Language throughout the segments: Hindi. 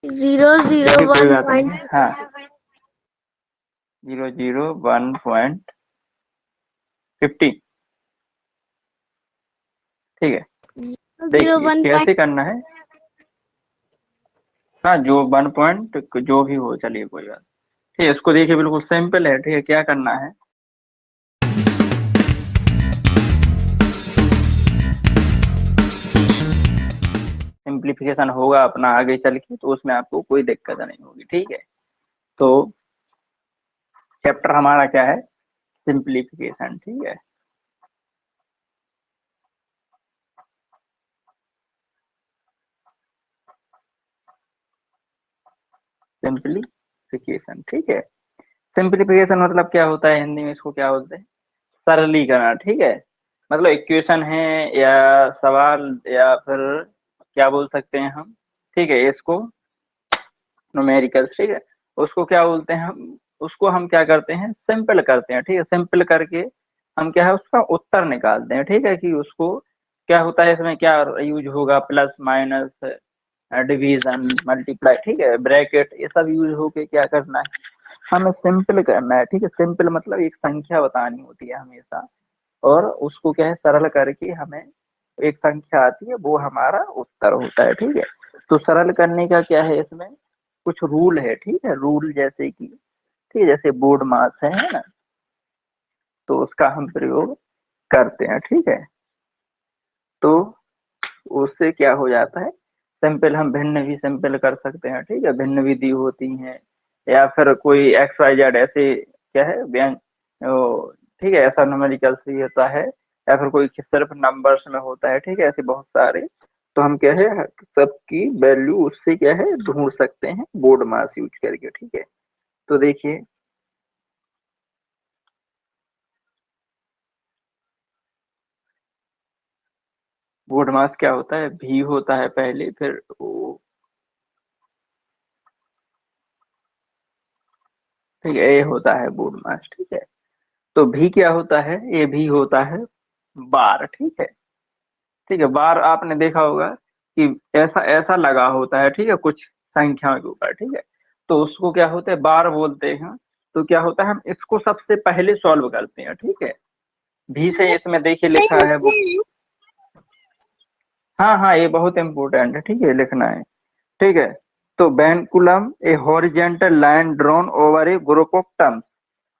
चलिए कोई बात नहीं 001 है। हाँ 001.50। ठीक है, देखिए 01 पॉइंट कैसे करना है। हाँ जो 1 पॉइंट जो भी हो, चलिए कोई बात। ठीक है, इसको देखिए बिल्कुल सिंपल है। ठीक है, क्या करना है, सिंप्लीफिकेशन होगा अपना आगे चल के, तो उसमें आपको कोई दिक्कत नहीं होगी। ठीक है, तो चैप्टर हमारा क्या है, सिंप्लीफिकेशन। ठीक है, सिंप्लीफिकेशन। ठीक है, सिंप्लीफिकेशन मतलब क्या होता है हिंदी में, इसको क्या बोलते हैं, सरलीकरण। ठीक है, मतलब इक्वेशन है या सवाल या फिर क्या बोल सकते हैं हम। ठीक है, इसको न्यूमेरिकल। ठीक है, उसको क्या बोलते हैं हम, उसको हम क्या करते हैं, सिंपल करते हैं। ठीक है, सिंपल करके हम क्या है उसका उत्तर निकालते हैं। ठीक है, कि उसको क्या होता है, इसमें क्या यूज होगा, प्लस माइनस, डिवीजन, मल्टीप्लाई। ठीक है, ब्रैकेट, ये सब यूज होके क्या करना है, हमें सिंपल करना है। ठीक है, सिंपल मतलब एक संख्या बतानी होती है हमेशा, और उसको क्या है सरल करके हमें एक संख्या आती है, वो हमारा उत्तर होता है। ठीक है, तो सरल करने का क्या है, इसमें कुछ रूल है। ठीक है, रूल जैसे कि, ठीक है, जैसे बोर्ड मास है ना, तो उसका हम प्रयोग करते हैं। ठीक है, तो उससे क्या हो जाता है, सिंपल हम भिन्न भी सिंपल कर सकते हैं। ठीक है, भिन्न विधि होती हैं, या फिर कोई एक्स वाई जेड ऐसे क्या है व्यंग, ठीक है, ऐसा न्यूमेरिकल से होता है, या फिर कोई सिर्फ नंबर्स में होता है। ठीक है, ऐसे बहुत सारे, तो हम क्या है सबकी वैल्यू उससे क्या है ढूंढ सकते हैं बोर्ड मास यूज करके। ठीक है, तो देखिए बोर्ड मास क्या होता है, भी होता है पहले, फिर वो, ठीक है, ए होता है बोर्ड मास। ठीक है, तो भी क्या होता है, ये भी होता है बार। ठीक है, ठीक है, बार आपने देखा होगा कि ऐसा ऐसा लगा होता है। ठीक है, कुछ संख्या के ऊपर। ठीक है, तो उसको क्या होता है बार बोलते हैं। तो क्या होता है, हम इसको सबसे पहले सॉल्व करते हैं। ठीक है, भी से इसमें देखिए लिखा है वो, हाँ हाँ ये बहुत इंपॉर्टेंट है। ठीक है, लिखना है। ठीक है, तो vinculum a horizontal line drawn over a group of terms,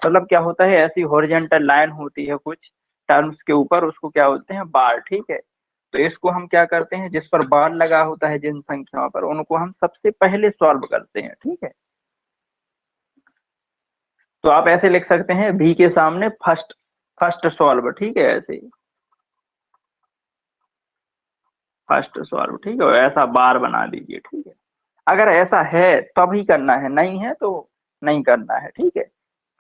मतलब क्या होता है, ऐसी हॉरिजेंटल लाइन होती है कुछ टर्म्स के ऊपर, उसको क्या बोलते हैं बार। ठीक है, तो इसको हम क्या करते हैं, जिस पर बार लगा होता है जिन संख्याओं पर, उनको हम सबसे पहले सॉल्व करते हैं। ठीक है, तो आप ऐसे लिख सकते हैं भी के सामने फर्स्ट, फर्स्ट सॉल्व। ठीक है, ऐसे फर्स्ट सॉल्व। ठीक है, ऐसा बार बना दीजिए। ठीक है, अगर ऐसा है तभी करना है, नहीं है तो नहीं करना है। ठीक है,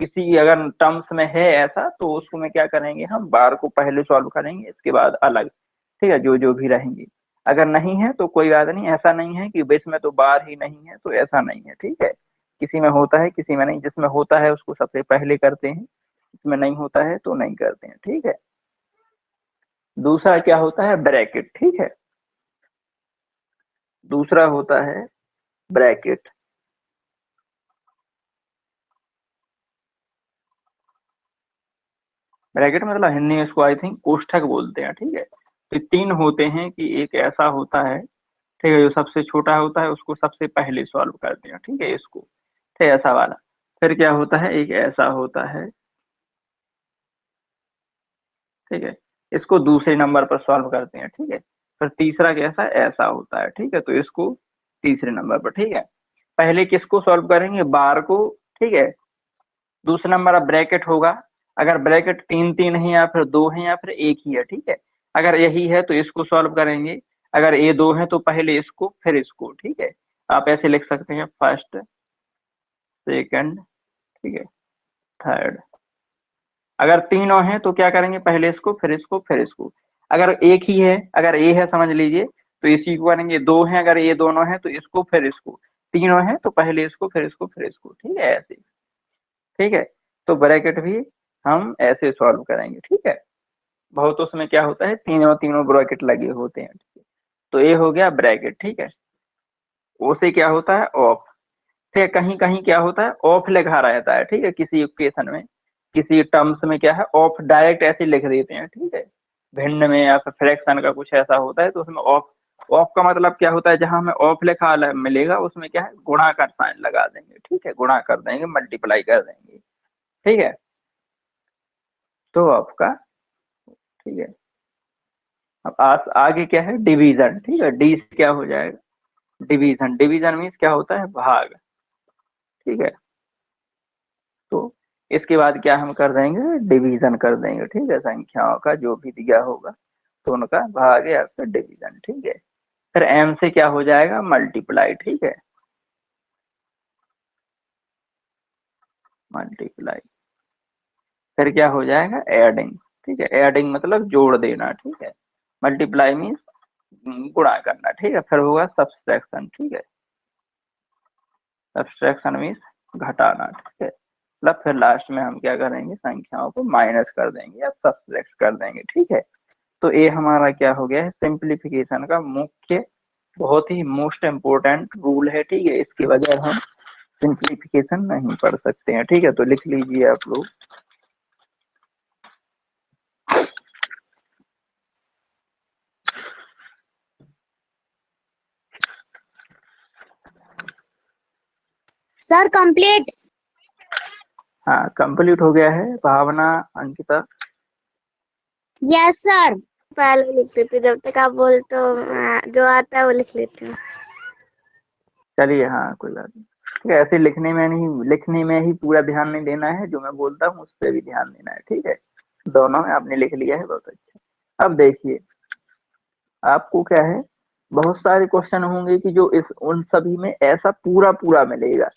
किसी अगर टर्म्स में है ऐसा, तो उसको में क्या करेंगे, हम बार को पहले सॉल्व करेंगे, इसके बाद अलग। ठीक है, जो जो भी रहेंगे, अगर नहीं है तो कोई बात नहीं, ऐसा नहीं है कि बीच में तो बार ही नहीं है, तो ऐसा नहीं है। ठीक है, किसी में होता है किसी में नहीं, जिसमें होता है उसको सबसे पहले करते हैं, इसमें नहीं होता है तो नहीं करते हैं। ठीक है, दूसरा क्या होता है, ब्रैकेट। ठीक है, दूसरा होता है ब्रैकेट। ब्रैकेट मतलब हिंदी में इसको आई थिंक कोष्ठक बोलते हैं। ठीक है, तो तीन होते हैं कि एक ऐसा होता है, ठीक है, जो सबसे छोटा होता है उसको सबसे पहले सॉल्व करते हैं। ठीक है, इसको, ठीक है, ऐसा वाला। फिर क्या होता है, एक ऐसा होता है, ठीक है, इसको दूसरे नंबर पर सॉल्व करते हैं। ठीक है, फिर तीसरा कैसा, ऐसा होता है। ठीक है, तो इसको तीसरे नंबर पर। ठीक है, पहले किसको सॉल्व करेंगे, बार को। ठीक है, दूसरा नंबर अब ब्रैकेट होगा, अगर ब्रैकेट तीन तीन है या फिर दो है या फिर एक ही है। ठीक है, अगर यही है तो इसको सॉल्व करेंगे, अगर ये दो है तो पहले इसको फिर इसको। ठीक है, आप ऐसे लिख सकते हैं फर्स्ट, सेकंड, ठीक है, थर्ड। अगर तीनों हैं तो क्या करेंगे, पहले इसको फिर इसको फिर इसको। अगर एक ही है, अगर ए है समझ लीजिए, तो इसी को करेंगे। दो हैं, अगर ये दोनों हैं तो इसको फिर इसको। तीनों हैं तो पहले इसको फिर इसको फिर इसको। ठीक है, ऐसे। ठीक है, तो ब्रैकेट भी हम ऐसे सॉल्व करेंगे। ठीक है, बहुत उसमें क्या होता है, तीनों तीनों ब्रैकेट लगे होते हैं। ठीक है, तो ये हो गया ब्रैकेट। ठीक है, ओ से क्या होता है ऑफ, फिर कहीं कहीं क्या होता है ऑफ लिखा रहता है, ठीक है, किसी इक्वेशन में किसी टर्म्स में क्या है ऑफ डायरेक्ट ऐसे लिख देते हैं, ठीक है, भिन्न में या फिर फ्रैक्शन का कुछ ऐसा होता है तो उसमें ऑफ, ऑफ का मतलब क्या होता है जहां हमें ऑफ लिखा मिलेगा उसमें क्या है गुणा का साइन लगा देंगे, ठीक है, गुणा कर देंगे, मल्टीप्लाई कर देंगे, ठीक है, तो ऑफ का, ठीक है। अब आगे क्या है डिवीजन, ठीक है, डी से क्या हो जाएगा डिवीजन, डिवीजन मीन्स क्या होता है भाग, ठीक है, तो इसके बाद क्या हम कर देंगे डिवीजन कर देंगे, ठीक है, संख्याओं का जो भी दिया होगा तो उनका भाग या फिर डिवीजन, ठीक है। फिर एम से क्या हो जाएगा मल्टीप्लाई, ठीक है, मल्टीप्लाई, फिर क्या हो जाएगा एडिंग, ठीक है, एडिंग मतलब जोड़ देना, ठीक है, मल्टीप्लाई मीन्स गुणा करना, ठीक है, फिर होगा सब्सट्रैक्शन, ठीक है, सब्सट्रैक्शन मीन्स घटाना, ठीक है, मतलब फिर लास्ट में हम क्या करेंगे संख्याओं को माइनस कर देंगे या सब्सट्रैक्ट कर देंगे, ठीक है। तो ये हमारा क्या हो गया है सिंप्लीफिकेशन का मुख्य बहुत ही मोस्ट इम्पोर्टेंट रूल है, ठीक है, इसके बगैर हम सिंप्लीफिकेशन नहीं पढ़ सकते हैं, ठीक है, तो लिख लीजिए आप लोग। Sir complete. हाँ कंप्लीट हो गया है भावना अंकिता। Yes sir. पहले लिख लेते जब तक आप बोल तो जो आता है वो लिख लेते हैं। चलिए हाँ कोई बात नहीं, ठीक है, ऐसे लिखने में नहीं, लिखने में ही पूरा ध्यान नहीं देना है, जो मैं बोलता हूँ उस पर भी ध्यान देना है, ठीक है, दोनों में आपने लिख लिया है बहुत अच्छा। अब देखिए आपको क्या है बहुत सारे क्वेश्चन होंगे कि जो इस उन सभी में ऐसा पूरा पूरा मिलेगा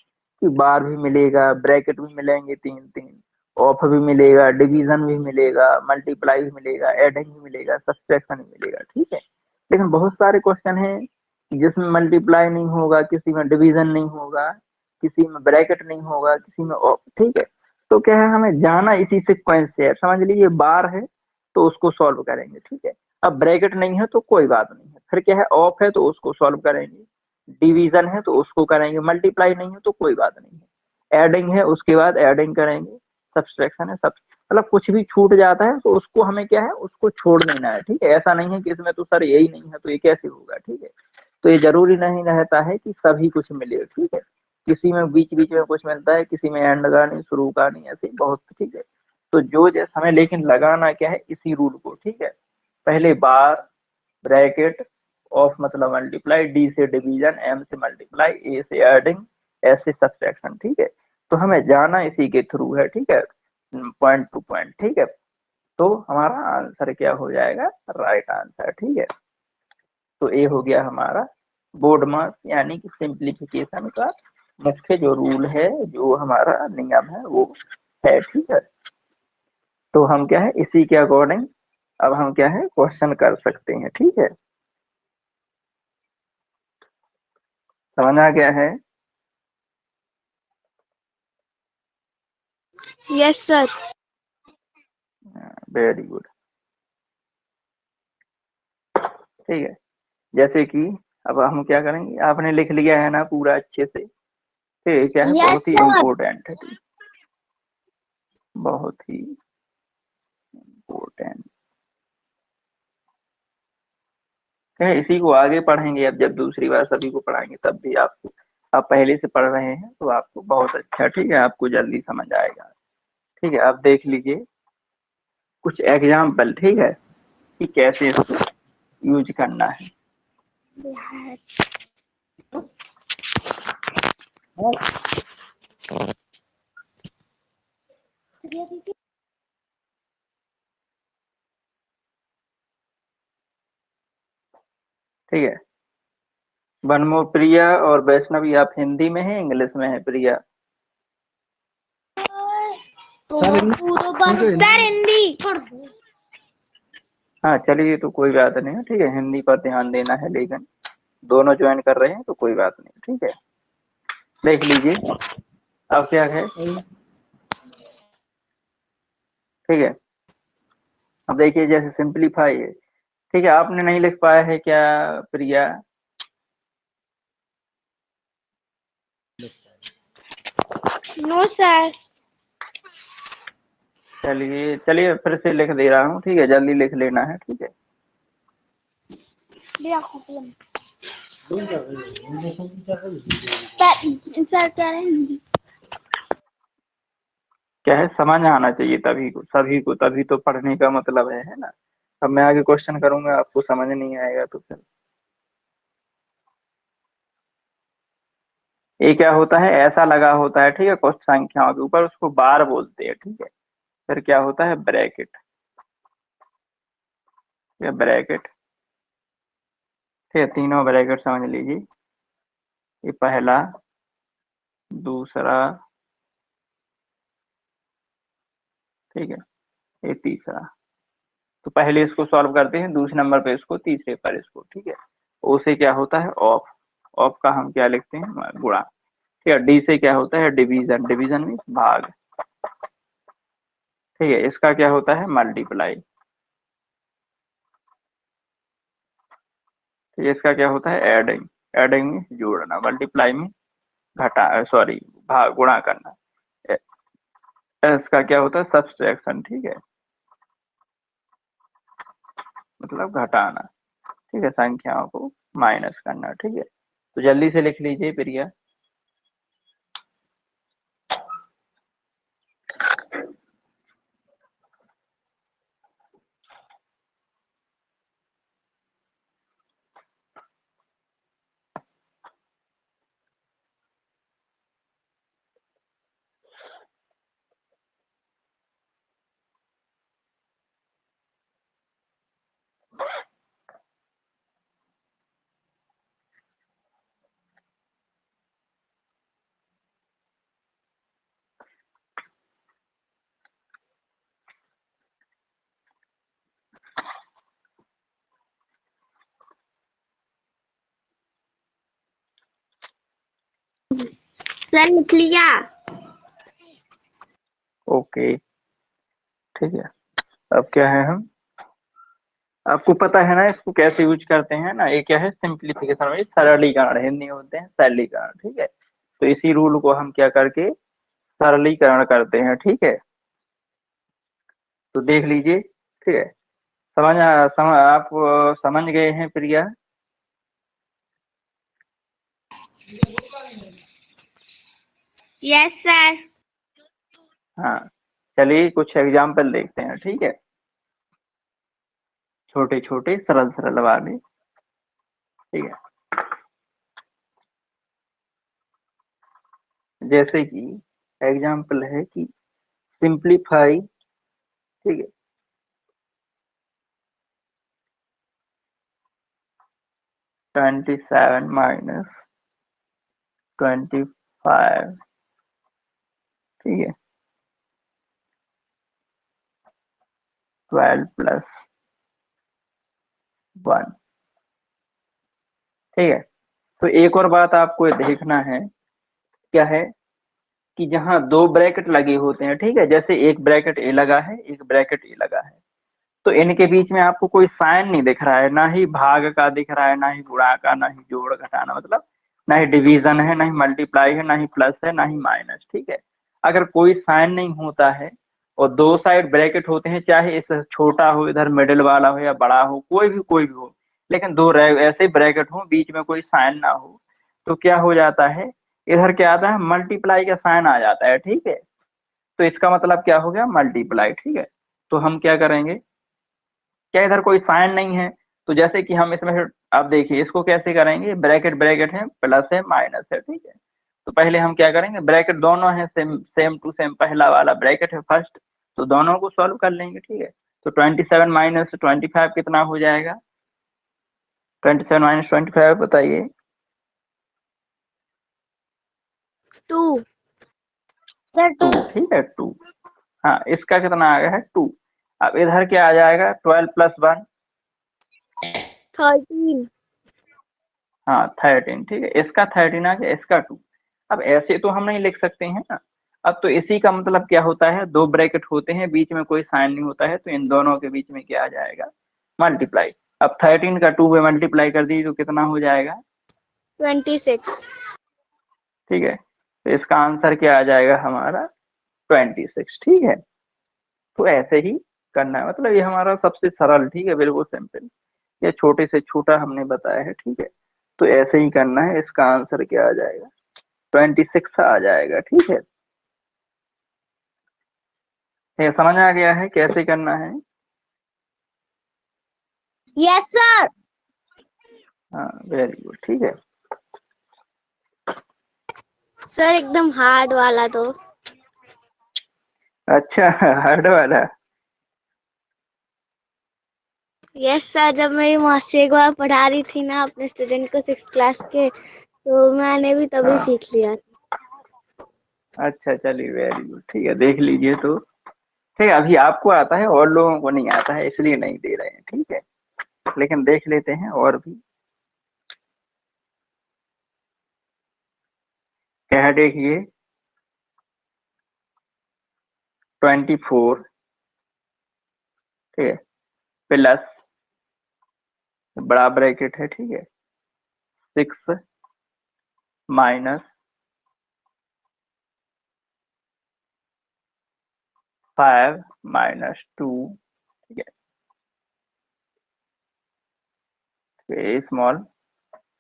कि बार भी मिलेगा, ब्रैकेट भी मिलेंगे तीन तीन, ऑफ भी मिलेगा, डिवीजन भी मिलेगा, मल्टीप्लाई भी मिलेगा, एडिंग भी मिलेगा, सब्सट्रैक्शन भी मिलेगा, ठीक है, लेकिन बहुत सारे क्वेश्चन हैं जिसमें मल्टीप्लाई नहीं होगा, किसी में डिवीजन नहीं होगा, किसी में ब्रैकेट नहीं होगा, किसी में ऑफ, ठीक है, तो क्या है हमें जाना इसी सिक्वेंस से है, समझ लीजिए बार है तो उसको सॉल्व करेंगे, ठीक है, अब ब्रैकेट नहीं है तो कोई बात नहीं है, फिर क्या है ऑफ है तो उसको सॉल्व करेंगे, डिवीजन है तो उसको करेंगे, मल्टीप्लाई नहीं है तो कोई बात नहीं है, एडिंग है उसके बाद एडिंग करेंगे, सब्सट्रैक्शन है सब, मतलब कुछ भी छूट जाता है तो उसको हमें क्या है उसको छोड़ देना है, ठीक है, ऐसा नहीं है कि इसमें तो सर यही नहीं है तो ये कैसे होगा, ठीक है, तो ये जरूरी नहीं रहता है कि सभी कुछ मिले, ठीक है, किसी में बीच बीच में कुछ मिलता है, किसी में एंड का नहीं शुरू का नहीं, ऐसे बहुत, ठीक है, तो जो जैसा हमें लेकिन लगाना क्या है इसी रूल को, ठीक है, पहले बार, ब्रैकेट, ऑफ मतलब मल्टीप्लाई, डी से डिवीजन, एम से मल्टीप्लाई, ए से एडिंग, एस से सब्सट्रैक्शन, ठीक है, तो हमें जाना इसी के थ्रू है, ठीक है, पॉइंट टू पॉइंट, ठीक है, तो हमारा आंसर क्या हो जाएगा राइट आंसर, ठीक है, तो ये हो गया हमारा बोर्ड मार्क्स यानी कि सिंप्लीफिकेशन का मुख्य जो रूल है जो हमारा नियम है वो है, ठीक है, तो हम क्या है इसी के अकॉर्डिंग अब हम क्या है क्वेश्चन कर सकते हैं, ठीक है, समझ आ गया है। Yes sir. वेरी गुड, ठीक है, जैसे कि अब हम क्या करेंगे आपने लिख लिया है ना पूरा अच्छे से, ठीक क्या है यस बहुत ही सर। इम्पोर्टेंट है, ठीक? बहुत ही इम्पोर्टेंट है, इसी को आगे पढ़ेंगे अब जब दूसरी बार सभी को पढ़ाएंगे तब भी आपको, आप पहले से पढ़ रहे हैं तो आपको बहुत अच्छा, ठीक है, आपको जल्दी समझ आएगा, ठीक है, आप देख लीजिए कुछ एग्जाम्पल, ठीक है, कि कैसे इसको यूज करना है, ठीक है, वनमोर प्रिया और वैष्णवी आप हिंदी में है इंग्लिश में है प्रिया? सर हिंदी। हाँ चलिए तो कोई बात नहीं है, ठीक है, हिंदी पर ध्यान देना है, लेकिन दोनों ज्वाइन कर रहे हैं तो कोई बात नहीं, ठीक है, देख लीजिए अब क्या है, ठीक है, अब देखिए जैसे सिंपलीफाई है, ठीक है, आपने नहीं लिख पाया है क्या प्रिया? No sir. चलिए चलिए फिर से लिख दे रहा हूँ, ठीक है, जल्दी लिख लेना है, ठीक है। सर कह रहे हैं क्या है, समझ आना चाहिए तभी को, सभी को, तभी तो पढ़ने का मतलब है ना। अब मैं आगे क्वेश्चन करूंगा, आपको समझ नहीं आएगा तो फिर ये क्या होता है, ऐसा लगा होता है, ठीक है, कुछ संख्याओं के ऊपर, उसको बार बोलते हैं, ठीक है। फिर क्या होता है, ब्रैकेट, या ब्रैकेट, ठीक है, तीनों ब्रैकेट समझ लीजिए। ये पहला, दूसरा, ठीक है, ये तीसरा। तो पहले इसको सॉल्व करते हैं, दूसरे नंबर पे इसको, तीसरे पर इसको, ठीक है। ओ से क्या होता है, ऑफ, ऑफ का हम क्या लिखते हैं, गुणा, ठीक है। डी से क्या होता है, डिवीजन, डिवीजन मीन्स भाग, ठीक है। इसका क्या होता है, मल्टीप्लाई, ठीक है। इसका क्या होता है, एडिंग, एडिंग मीन्स जोड़ना, मल्टीप्लाई में घटा, सॉरी, भाग, गुणा करना। इसका क्या होता है, सब्सट्रैक्शन, ठीक है, मतलब घटाना, ठीक है, संख्याओं को माइनस करना, ठीक है। तो जल्दी से लिख लीजिए प्रिया। सर लिख लिया। ओके, ठीक है। अब क्या है, हम, आपको पता है ना इसको कैसे यूज करते हैं ना, ये क्या है, सिंप्लीफिकेशन में सरलीकरण, हिंदी में होते हैं सरलीकरण, ठीक है। तो इसी रूल को हम क्या करके सरलीकरण करते हैं, ठीक है। तो देख लीजिए, ठीक है, आप समझ गए हैं प्रिया। Yes sir. हाँ, चलिए कुछ एग्जाम्पल देखते हैं, ठीक है, छोटे छोटे सरल सरल वाले, ठीक है। जैसे कि एग्जाम्पल है कि सिंप्लीफाई, ठीक है, 27 माइनस 25, ठीक है, 12 प्लस 1, ठीक है। तो एक और बात आपको देखना है, क्या है कि जहां दो ब्रैकेट लगे होते हैं, ठीक है, जैसे एक ब्रैकेट ए लगा है, एक ब्रैकेट ए लगा है, तो इनके बीच में आपको कोई साइन नहीं दिख रहा है, ना ही भाग का दिख रहा है, ना ही गुणा का, ना ही जोड़ घटाना, मतलब ना ही डिवीजन है, ना ही मल्टीप्लाई है, ना ही प्लस है, ना ही माइनस, ठीक है। अगर कोई साइन नहीं होता है और दो साइड ब्रैकेट होते हैं, चाहे इस छोटा हो, इधर मिडिल वाला हो, या बड़ा हो, कोई भी हो, लेकिन दो ऐसे ब्रैकेट हो, बीच में कोई साइन ना हो, तो क्या हो जाता है, इधर क्या आता है, मल्टीप्लाई का साइन आ जाता है, ठीक है। तो इसका मतलब क्या हो गया, मल्टीप्लाई, ठीक है। तो हम क्या करेंगे, क्या इधर कोई साइन नहीं है, तो जैसे कि हम इसमें से, अब देखिए इसको कैसे करेंगे, ब्रैकेट ब्रैकेट है, प्लस है, माइनस है, ठीक है। तो पहले हम क्या करेंगे, ब्रैकेट दोनों है सेम सेम टू सेम, पहला वाला ब्रैकेट है फर्स्ट, तो दोनों को सॉल्व कर लेंगे, ठीक है। तो 27 माइनस 25 कितना हो जाएगा, 27 माइनस 25 बताइए। 2 सर। 2, ठीक है, 2। हाँ, इसका कितना आ गया है, 2। अब इधर क्या आ जाएगा, 12 प्लस 1, 13। हाँ 13, ठीक है, इसका 13 आ गया, इसका 2। अब ऐसे तो हम नहीं लिख सकते हैं ना। अब तो इसी का मतलब क्या होता है, दो ब्रैकेट होते हैं, बीच में कोई साइन नहीं होता है, तो इन दोनों के बीच में क्या आ जाएगा, मल्टीप्लाई। अब 13 का 2 में मल्टीप्लाई कर दीजिए तो कितना हो जाएगा, 26। ठीक है। तो इसका आंसर क्या आ जाएगा हमारा 26, ठीक है। तो ऐसे ही करना है, मतलब ये हमारा सबसे सरल, ठीक है, बिल्कुल सिंपल, ये छोटे से छोटा हमने बताया है, ठीक है। तो ऐसे ही करना है, इसका आंसर क्या आ जाएगा 26 आ जाएगा, ठीक है। ये समझ आ गया है कैसे करना है? Yes sir. हाँ वेरी गुड, ठीक है। सर एकदम हार्ड वाला दो। अच्छा हार्ड वाला। यस सर, जब मेरी मौसी एक बार पढ़ा रही थी ना अपने स्टूडेंट को 6th क्लास के, तो मैंने भी तभी हाँ सीख लिया। अच्छा चलिए वेरी गुड, ठीक है, देख लीजिए तो, ठीक है। अभी आपको आता है और लोगों को नहीं आता है, इसलिए नहीं दे रहे हैं, ठीक है, लेकिन देख लेते हैं और भी। क्या है देखिए, 24, ठीक है, प्लस बड़ा ब्रैकेट है, ठीक है, 6 माइनस 5 माइनस 2, ठीक है, स्मॉल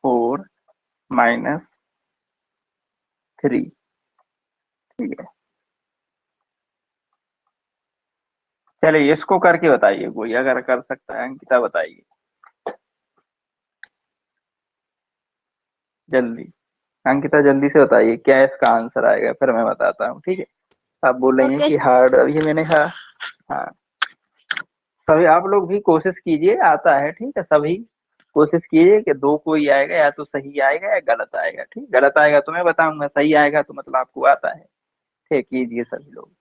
4 माइनस 3, ठीक है। चलिए इसको करके बताइए, कोई अगर कर सकता है, अंकिता बताइए जल्दी, अंकिता जल्दी से बताइए क्या इसका आंसर आएगा, फिर मैं बताता हूँ, ठीक है। आप बोल रही हैं ओके कि हार्ड, अभी मैंने कहा हाँ, सभी आप लोग भी कोशिश कीजिए, आता है, ठीक है, सभी कोशिश कीजिए कि दो कोई आएगा, या तो सही आएगा या गलत आएगा, ठीक, गलत आएगा तो मैं बताऊंगा, सही आएगा तो मतलब आपको आता है, ठीक, कीजिए सभी लोग।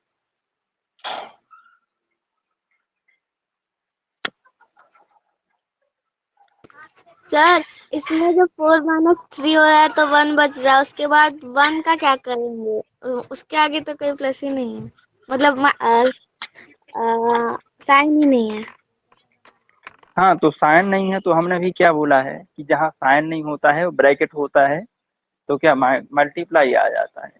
सर इसमें जो 4 - 3 हो रहा है तो 1 बच रहा है, उसके बाद 1 का क्या करेंगे? उसके आगे तो कोई प्लस ही नहीं है, मतलब साइन ही नहीं है। हाँ तो साइन नहीं है तो हमने भी क्या बोला है कि जहाँ साइन नहीं होता है, ब्रैकेट होता है, तो क्या मल्टीप्लाई आ जाता है।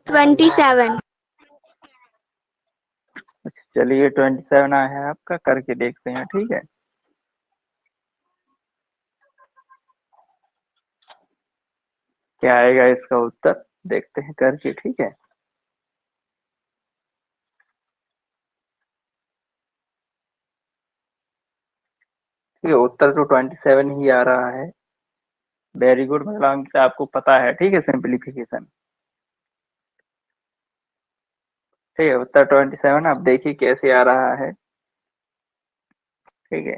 Twenty seven. अच्छा चलिए 27 आया है आपका, करके देखते हैं, ठीक है। क्या आएगा इसका उत्तर, देखते हैं करके, ठीक है। ठीक है, उत्तर तो 27 ही आ रहा है, वेरी गुड, मतलब अंक आपको पता है, ठीक है, सिंप्लीफिकेशन, ठीक है, उत्तर 27, आप देखिए कैसे आ रहा है, ठीक है।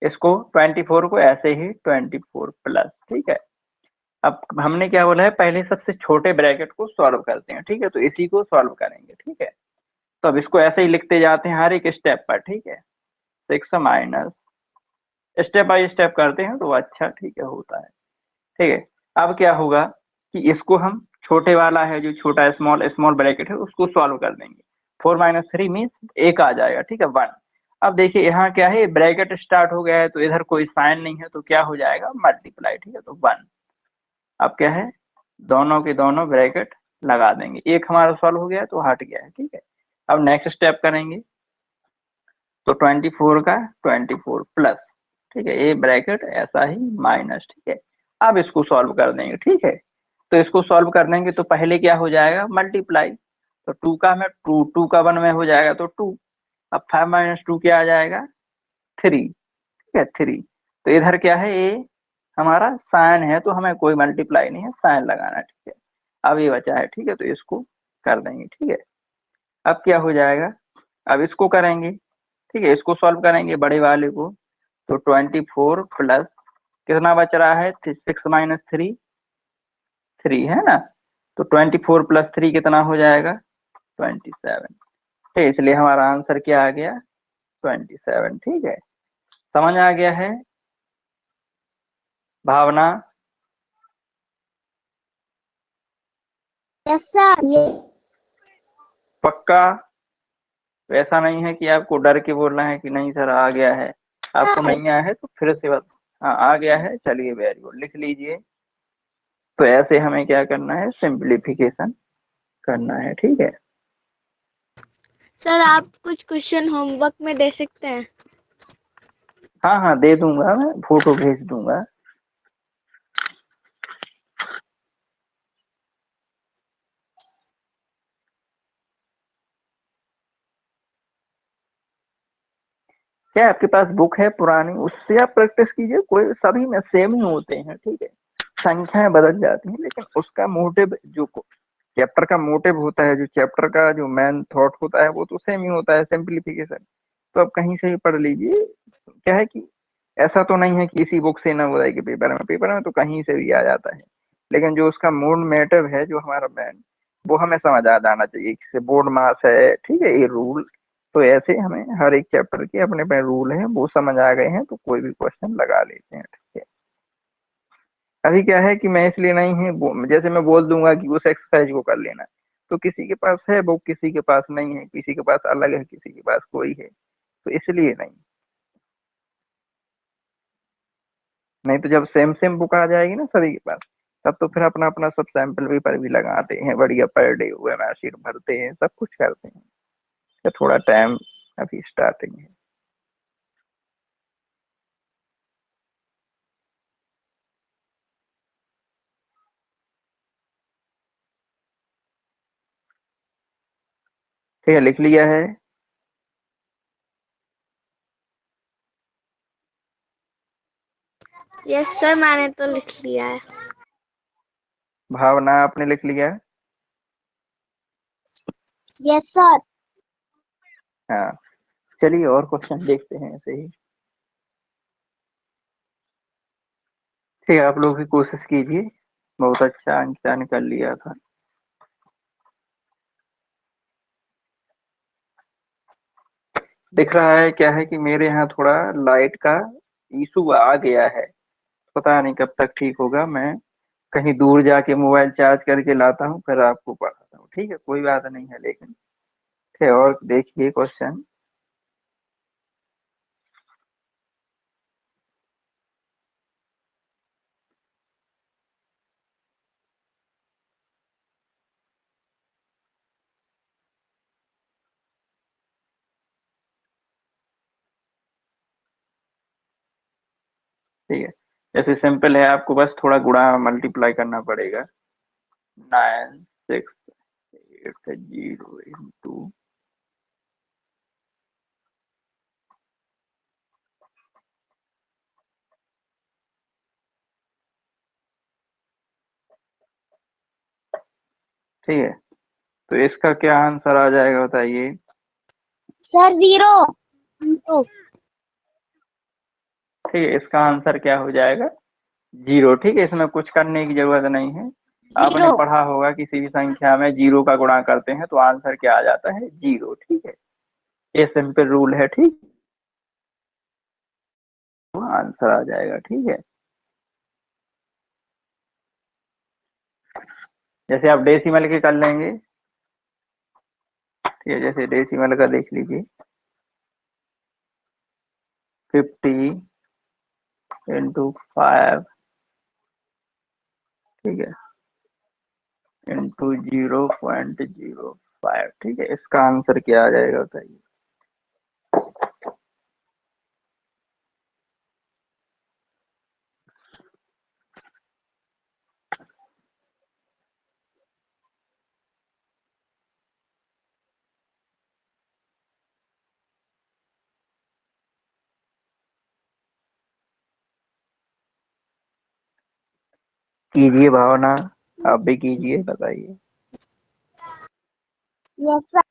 इसको 24 को ऐसे ही 24 प्लस, ठीक है। अब हमने क्या बोला है, पहले सबसे छोटे ब्रैकेट को सॉल्व करते हैं, ठीक है, तो इसी को सॉल्व करेंगे, ठीक है। तो अब इसको ऐसे ही लिखते जाते हैं हर एक स्टेप पर, ठीक है, 6 माइनस, स्टेप बाय स्टेप करते हैं तो अच्छा, ठीक है, होता है, ठीक है। अब क्या होगा कि इसको हम छोटे वाला है, जो छोटा स्मॉल स्मॉल ब्रैकेट है, उसको सॉल्व कर देंगे। 4 - 3 मीन्स एक आ जाएगा, ठीक है, 1। अब देखिए यहाँ क्या है, ब्रैकेट स्टार्ट हो गया है तो इधर कोई साइन नहीं है, तो क्या हो जाएगा मल्टीप्लाई, ठीक है, तो 1। अब क्या है, दोनों के दोनों ब्रैकेट लगा देंगे, एक हमारा सॉल्व हो गया है तो हट गया है, ठीक है। अब नेक्स्ट स्टेप करेंगे, तो 24 का 24 प्लस, ठीक है, ये ब्रैकेट ऐसा ही माइनस, ठीक है। अब इसको सॉल्व कर देंगे, ठीक है। तो इसको सॉल्व कर देंगे तो पहले क्या हो जाएगा मल्टीप्लाई, तो 2 का में 2, 2 का 1 में हो जाएगा तो 2। अब 5 - 2 क्या आ जाएगा 3, ठीक है, 3। तो इधर क्या है, ये हमारा साइन है तो हमें कोई मल्टीप्लाई नहीं है, साइन लगाना है, ठीक है। अब ये बचा है, ठीक है, तो इसको कर देंगे, ठीक है। अब क्या हो जाएगा, अब इसको करेंगे, ठीक है, इसको सॉल्व करेंगे बड़े वाले को, तो 24 प्लस कितना बच रहा है, 6 माइनस 3, 3 है ना। तो 24 प्लस 3 कितना हो जाएगा, 27। ठीक, इसलिए हमारा आंसर क्या आ गया, 27। ठीक है, समझ आ गया है भावना। Yes sir. ये पक्का, वैसा नहीं है कि आपको डर के बोलना है कि नहीं सर आ गया है, आपको नहीं आया है तो फिर से बता। हाँ आ गया है, चलिए वेरी गुड, लिख लीजिए। तो ऐसे हमें क्या करना है, सिंप्लीफिकेशन करना है। ठीक है, सर आप कुछ क्वेश्चन होमवर्क में दे सकते हैं। हाँ हाँ दे दूंगा, मैं फोटो भेज दूंगा। क्या आपके पास बुक है पुरानी, उससे आप प्रैक्टिस कीजिए, कोई सभी में सेम ही होते हैं। ठीक है, संख्याएं बदल जाती हैं लेकिन उसका मोटिव, जो चैप्टर का मोटिव होता है, जो चैप्टर का जो मेन थॉट होता है, वो तो सेम ही होता है, सिंप्लीफिकेशन। तो आप कहीं से भी पढ़ लीजिए। क्या है कि ऐसा तो नहीं है कि इसी बुक से ना हो जाएगी पेपर में, पेपर में तो कहीं से भी आ जाता है, लेकिन जो उसका मूल मोटिव है, जो हमारा मेन, वो हमें समझ आ जाना चाहिए। जैसे बोर्ड मास है, ठीक है, ये रूल। तो ऐसे हमें हर एक चैप्टर के अपने अपने रूल हैं, वो समझ आ गए हैं तो कोई भी क्वेश्चन लगा लेते हैं। ठीक है, अभी क्या है कि मैं इसलिए नहीं है जैसे मैं बोल दूंगा कि उस एक्सरसाइज को कर लेना, तो किसी के पास है बुक, किसी के पास नहीं है, किसी के पास अलग है, किसी के पास कोई है, तो इसलिए नहीं। नहीं तो जब सेम सेम बुक आ जाएगी ना सभी के पास, तब तो फिर अपना अपना सब सैंपल पेपर भी लगाते हैं, बढ़िया पर डे हुए मार्कशीट भरते हैं, सब कुछ करते हैं। तो थोड़ा टाइम अभी स्टार्टिंग है। ठीक है, लिख लिया है। यस सर मैंने तो लिख लिया है। भावना आपने लिख लिया है। Yes sir. हाँ, चलिए और क्वेश्चन देखते हैं ऐसे ही। ठीक है, आप लोग भी कोशिश कीजिए, बहुत अच्छा अंक कर लिया था। दिख रहा है क्या है कि मेरे यहाँ थोड़ा लाइट का इशू आ गया है, पता नहीं कब तक ठीक होगा। मैं कहीं दूर जाके मोबाइल चार्ज करके लाता हूँ, फिर आपको पढ़ाता हूँ। ठीक है, कोई बात नहीं है, लेकिन ठीक है। और देखिए क्वेश्चन, ठीक है, जैसे सिंपल है, आपको बस थोड़ा गुणा मल्टीप्लाई करना पड़ेगा। 9 6 8 0 इंटू, ठीक है, तो इसका क्या आंसर आ जाएगा बताइए। सर 0। तो ठीक है, इसका आंसर क्या हो जाएगा, 0। ठीक है, इसमें कुछ करने की जरूरत नहीं है। आपने 0। पढ़ा होगा किसी भी संख्या में 0 का गुणा करते हैं तो आंसर क्या आ जाता है, 0। ठीक है, ये सिंपल रूल है। ठीक, तो आंसर आ जाएगा। ठीक है, जैसे आप डेसिमल के कर लेंगे। ठीक है, जैसे डेसिमल का देख लीजिए, 50 × 5, ठीक है, इंटू 0.05। ठीक है, इसका आंसर क्या आ जाएगा बताइए। कीजिए भावना, आप भी कीजिए, बताइए। Yes sir.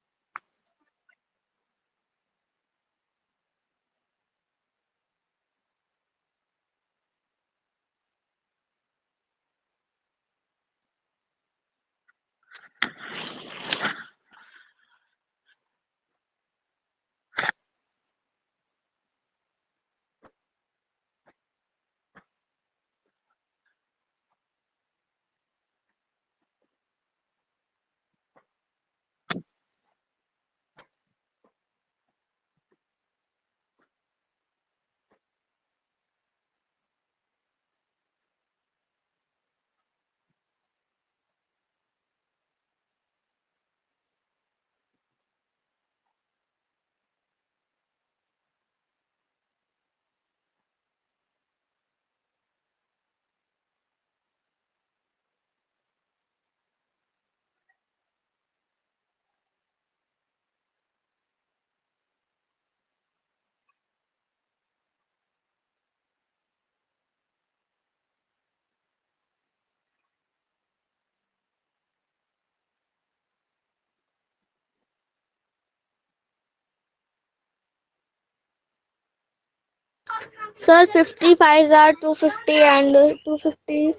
Sir 55 are 250 and 250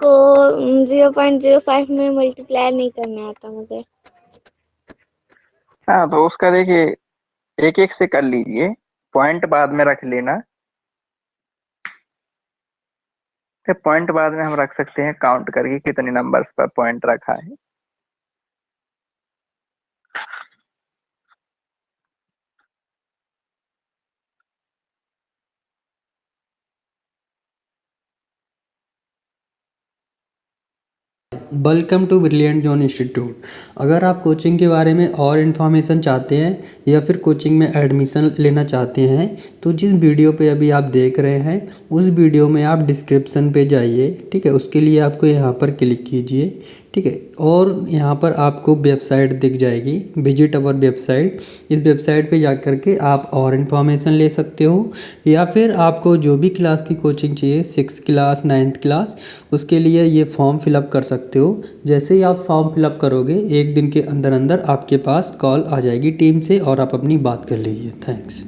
को 0.05 में मल्टीप्लाई नहीं करना आता मुझे। हाँ तो उसका देखिए एक एक से कर लीजिए, पॉइंट बाद में रख लेना। फिर पॉइंट बाद में हम रख सकते हैं काउंट करके कितने नंबर्स पर पॉइंट रखा है। Welcome to brilliant John institute. अगर आप कोचिंग के बारे में और इन्फॉर्मेशन चाहते हैं या फिर कोचिंग में एडमिशन लेना चाहते हैं तो जिस वीडियो पे अभी आप देख रहे हैं उस वीडियो में आप डिस्क्रिप्शन पे जाइए, ठीक है। उसके लिए आपको यहाँ पर क्लिक कीजिए, ठीक है। और यहाँ पर आपको वेबसाइट दिख जाएगी, विजिट अवर वेबसाइट। इस वेबसाइट पे जा कर के आप और इन्फॉर्मेशन ले सकते हो, या फिर आपको जो भी क्लास की कोचिंग चाहिए, 6th क्लास 9th क्लास, उसके लिए ये फॉर्म फिलअप कर सकते हो। जैसे ही आप फॉर्म फिलअप करोगे एक दिन के अंदर अंदर आपके पास कॉल आ जाएगी टीम से और आप अपनी बात कर लीजिए। थैंक्स।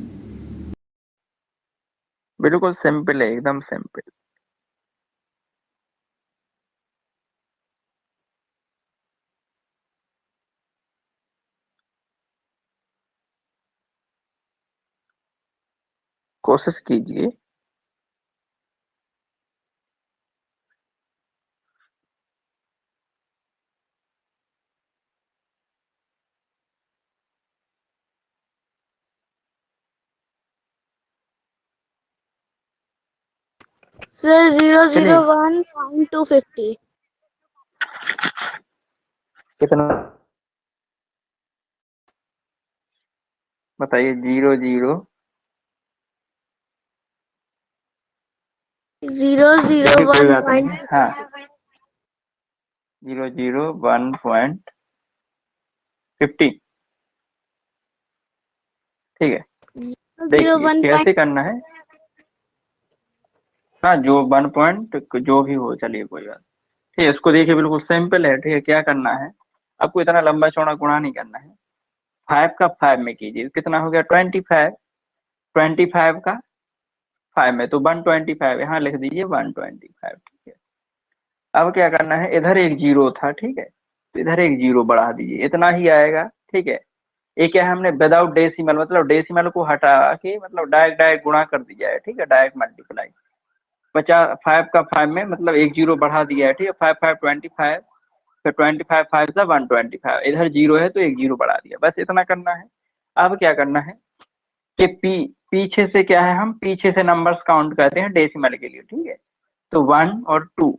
बिल्कुल सिंपल है, एकदम सिंपल। कोशिश कीजिए। सर चलिए 001.250। कितना बताइए? 0 0 चलिए कोई बात नहीं 001. है। हाँ 0 0 1.50, ठीक है। देखिए 001. कैसे करना है। हाँ जो 1 पॉइंट जो भी हो, चलिए कोई बात। ठीक है, इसको देखिए बिल्कुल सिंपल है। ठीक है, क्या करना है आपको, इतना लंबा चौड़ा गुणा नहीं करना है। 5 का 5 में कीजिए, कितना हो गया? 25। 25 का 5 में तो 125, यहाँ लिख दीजिए 125, ठीक है। अब क्या करना है, इधर एक जीरो था, ठीक है, तो इधर एक जीरो बढ़ा दीजिए, इतना ही आएगा, ठीक है। ये क्या है, हमने विदाउट डेसिमल, मतलब डेसिमल को हटा के मतलब डायरेक्ट डायरेक्ट गुणा कर दिया है, ठीक है, डायरेक्ट मल्टीप्लाई। 5 का 5 में मतलब एक जीरो बढ़ा दिया है, ठीक है। 5 5 25, फिर 25 5 सा 125, इधर जीरो है तो एक जीरो बढ़ा दिया, बस इतना करना है। अब क्या करना है कि पीछे से क्या है, हम पीछे से नंबर्स काउंट करते हैं डेसिमल के लिए, ठीक है। तो 1 और 2,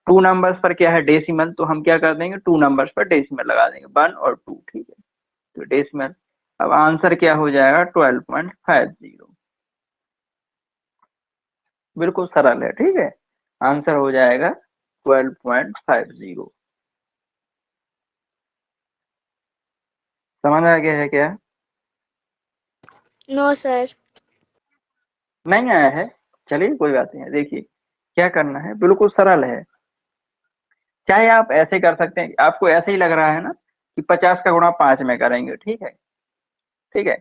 2 नंबर्स पर क्या है डेसिमल, तो हम क्या कर देंगे, 2 नंबर्स पर डेसिमल लगा देंगे, 1 और 2, ठीक है। तो डेसिमल, अब आंसर क्या हो जाएगा, 12.50। बिल्कुल सरल है, ठीक है। आंसर हो जाएगा 12.50। समझ आ गया है क्या? No sir. नहीं आया है? चलिए कोई बात नहीं है। देखिए क्या करना है, बिल्कुल सरल है। चाहे आप ऐसे कर सकते हैं, आपको ऐसे ही लग रहा है ना कि 50 का गुणा 5 में करेंगे, ठीक है, ठीक है।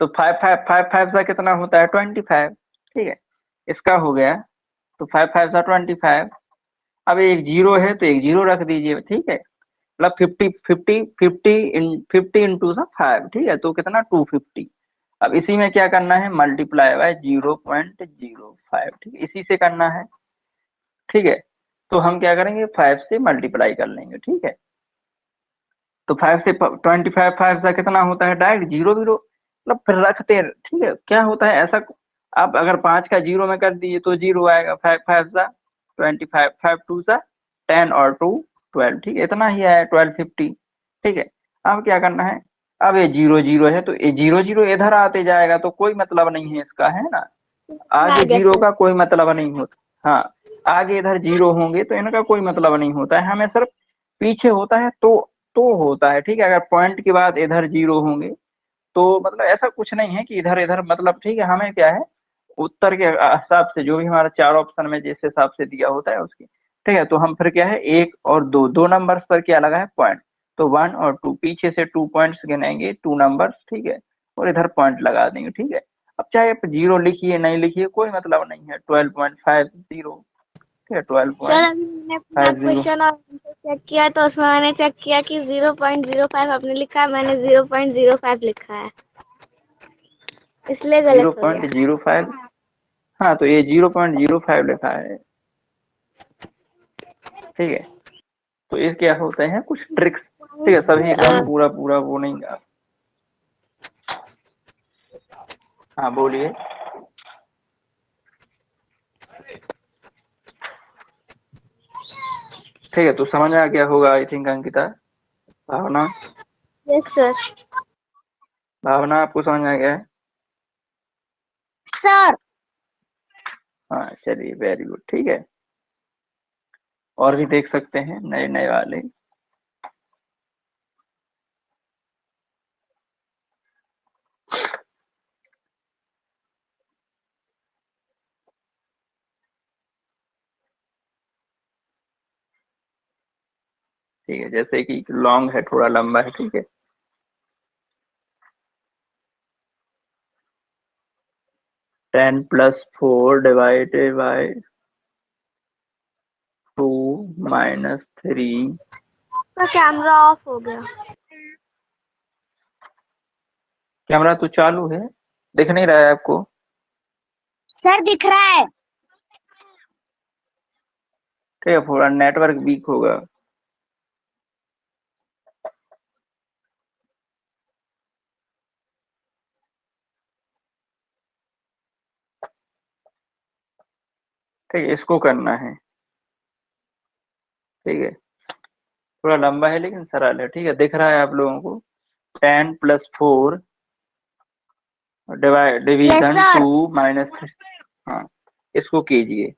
तो 5 5 5 5 का कितना होता है, 25, ठीक है। इसका हो गया, तो 5 5 सा 25। अब एक जीरो है तो एक जीरो रख दीजिए, ठीक है। मतलब 50 इंटू सा 5, ठीक है, तो कितना 250। अब इसी में क्या करना है, मल्टीप्लाई बाय 0.05, ठीक है, इसी से करना है, ठीक है। तो हम क्या करेंगे, 5 से मल्टीप्लाई कर लेंगे, ठीक है। तो 5 से 25, 5 का कितना होता है, डायरेक्ट जीरो जीरो, मतलब फिर रखते हैं, ठीक है। क्या होता है ऐसा, आप अगर 5 का जीरो में कर दीजिए तो जीरो आएगा, 5 5 सा 25, 5 2 सा 10 और 2 12, ठीक है, इतना ही आया 1250, ठीक है। अब क्या करना है, अब ये जीरो जीरो है तो ये जीरो जीरो इधर आते जाएगा तो कोई मतलब नहीं है इसका, है ना। आ आगे गया जीरो सर। का कोई मतलब नहीं होता। हाँ आगे इधर जीरो होंगे तो इनका कोई मतलब नहीं होता है, हमें सिर्फ पीछे होता है तो होता है, ठीक है। अगर पॉइंट के बाद इधर जीरो होंगे तो मतलब ऐसा कुछ नहीं है कि इधर इधर, मतलब ठीक है, हमें क्या है उत्तर के हिसाब से जो भी हमारा 4 ऑप्शन में जिस हिसाब से दिया होता है उसकी, ठीक है। तो हम फिर क्या है, 1 और 2, 2 नंबर्स पर क्या लगा है, पॉइंट। तो 1 और 2 पीछे से 2 पॉइंट्स गिनेंगे, 2 नंबर्स, ठीक है, और इधर पॉइंट लगा देंगे, ठीक है। अब चाहे आप 0 लिखिए नहीं लिखिए कोई मतलब नहीं है। 12.50, ठीक है, सर अभी मैंने अपना 12.50। क्वेश्चन और आंसर चेक किया तो उसमें मैंने चेक किया कि 0.05 आपने लिखा है, मैंने 0.05 लिखा है, इसलिए जीरो गलत हो पॉइंट गया। जीरो फाइव हाँ, तो ये 0.05 लिखा है, ठीक है। तो ये क्या होते हैं कुछ ट्रिक्स, ठीक है, सभी का हम पूरा पूरा वो नहीं गा। हाँ बोलिए। ठीक है, तो समझ में आ गया होगा I think Ankita. Bhavana, yes sir. Bhavana आपको समझ में आ गया है? सर हाँ चलिए, वेरी गुड, ठीक है। और भी देख सकते हैं नए नए वाले। ठीक है, जैसे कि लॉन्ग है, थोड़ा लंबा है, ठीक है। 10+4 डिवाइडेड बाय 2 -3। का कैमरा ऑफ हो गया। कैमरा तो चालू है, दिख नहीं रहा है आपको? सर दिख रहा है। ठीक है, थोड़ा नेटवर्क वीक होगा। ठीक है, इसको करना है, ठीक है। थोड़ा लंबा है लेकिन सरल है, ठीक है, दिख रहा है आप लोगों को? 10+4 यस डिवीजन सर। 2 - 3। हाँ, इसको कीजिए।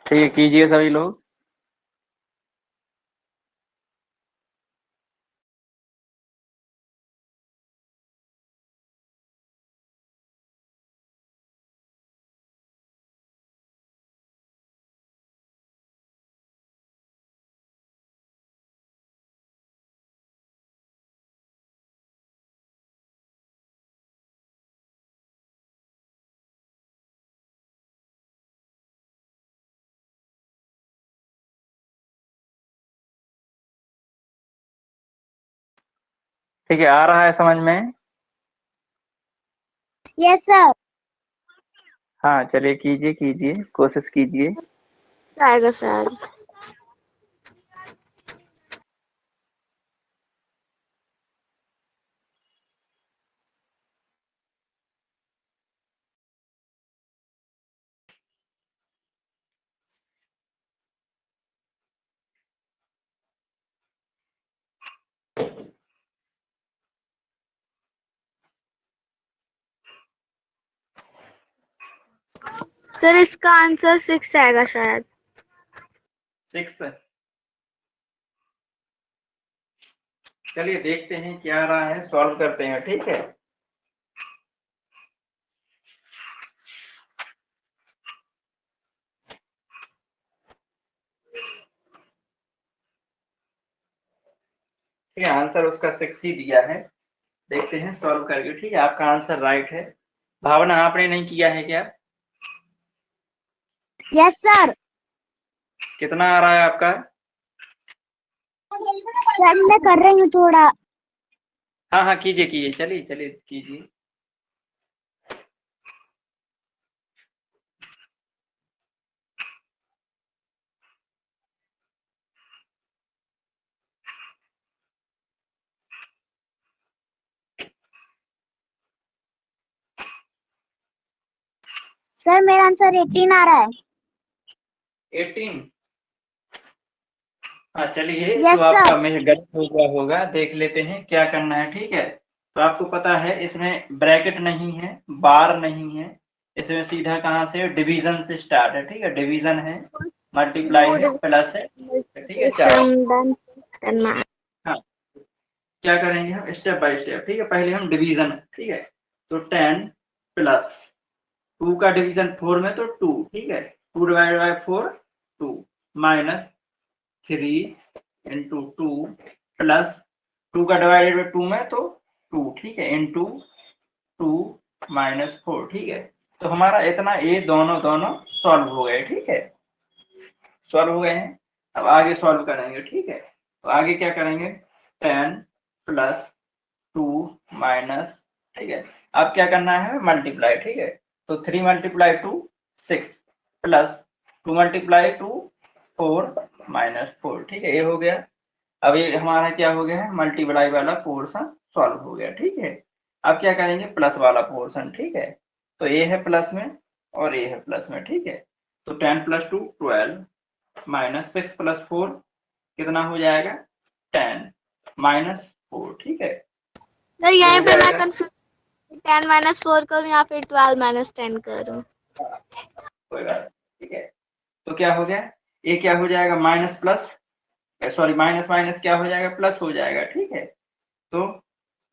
ठीक है, कीजिए सभी लोग। ठीक है, आ रहा है समझ में? Yes sir. हाँ चलिए, कीजिए कीजिए, कोशिश कीजिए। आएगा सर। सर इसका आंसर 6 आएगा शायद। 6। चलिए देखते हैं क्या आ रहा है, सॉल्व करते हैं, ठीक है। ठीक है, आंसर उसका 6 ही दिया है। देखते हैं सॉल्व करके, ठीक है। आपका आंसर राइट है। भावना, आपने नहीं किया है क्या? Yes sir. कितना आ रहा है आपका? सर मैं कर रही हूँ थोड़ा। हाँ हाँ, कीजिए कीजिए, चलिए चलिए कीजिए। सर मेरा आंसर 18 आ रहा है। 18? हाँ चलिए, तो यस आपका सर। में गलत हो गया होगा, देख लेते हैं क्या करना है, ठीक है। तो आपको पता है इसमें ब्रैकेट नहीं है, बार नहीं है, इसमें सीधा कहाँ से डिवीजन से स्टार्ट है, ठीक है। डिवीजन है, मल्टीप्लाई है, प्लस है, ठीक है, चार। करना है। हाँ, क्या करेंगे हम स्टेप बाय स्टेप, ठीक है। पहले हम डिवीजन, ठीक है। तो 10 प्लस 2 का डिवीजन 4 में तो 2, ठीक है। 2 divide by 4 2, minus 3 into 2 plus 2 का डिवाइडेड बाय 2 में तो 2, ठीक है, इंटू 2 माइनस 4, ठीक है। तो हमारा इतना ये दोनों दोनों सॉल्व हो गए, ठीक है, सॉल्व हो गए हैं। अब आगे सॉल्व करेंगे, ठीक है। तो आगे क्या करेंगे, 10 प्लस 2 माइनस, ठीक है। अब क्या करना है, मल्टीप्लाई, ठीक है। तो 3 मल्टीप्लाई 2 6 प्लस 2 मल्टीप्लाई 2 4 माइनस 4, ठीक है, ये हो गया। अब ये हमारा क्या हो गया है, मल्टीप्लाई वाला पोर्शन सॉल्व हो गया, ठीक है। अब क्या करेंगे, प्लस वाला पोर्शन, ठीक है। तो ये है प्लस में और ये है प्लस में, ठीक है। तो 10 प्लस 2 12 माइनस 6 प्लस 4 कितना हो जाएगा, 10 माइनस 4, ठीक है, सर ये यहीं हो पे मैं जाएगा। कंफ्यूज, 10 माइनस 4 करूँ या फिर 12 माइनस 10 करूँ। कोई बात नहीं, ठीक है। तो क्या हो गया, ये क्या हो जाएगा, minus plus, sorry minus minus क्या हो जाएगा, प्लस हो जाएगा, ठीक है। तो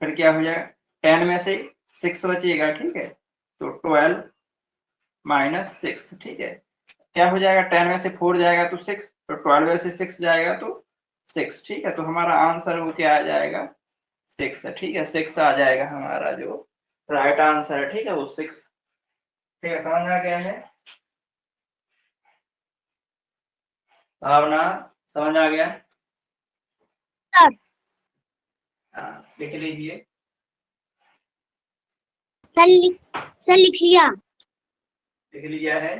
फिर क्या हो जाएगा, 10 में से 6 बचेगा, ठीक है। तो 12 माइनस 6, ठीक है। क्या हो जाएगा, 10 में से 4 जाएगा तो 6, तो 12 में से 6 जाएगा तो 6, ठीक है। तो हमारा आंसर वो क्या आ जाएगा, 6, ठीक है। 6 आ जाएगा हमारा जो राइट आंसर है, ठीक है, वो 6, ठीक है। समझ आ गया है भावना, समझ आ गया। सर हाँ, लिख लीजिए। सर लिख लिया। लिख लिया है,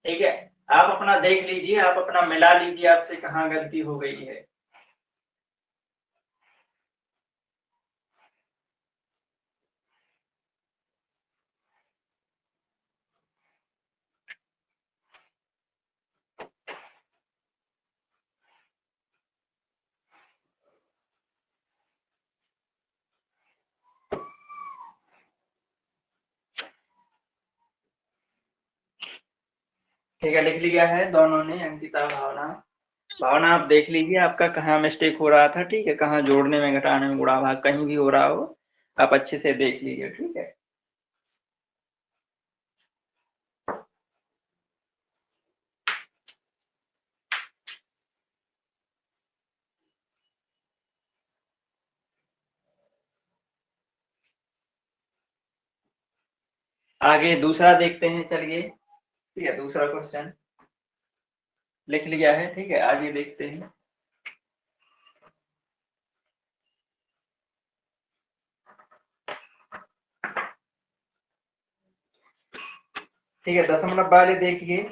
ठीक है। आप अपना देख लीजिए, आप अपना मिला लीजिए, आपसे कहाँ गलती हो गई है। ठीक है, लिख लिया है दोनों ने, अंकिता भावना। भावना आप देख लीजिए आपका कहाँ मिस्टेक हो रहा था, ठीक है, कहाँ जोड़ने में, घटाने में, गुणा भाग कहीं भी हो रहा हो, आप अच्छे से देख लीजिए, ठीक है। आगे दूसरा देखते हैं, चलिए, ठीक है। दूसरा क्वेश्चन लिख लिया है, ठीक है, आगे देखते हैं। ठीक है, दशमलव वाले देखिए।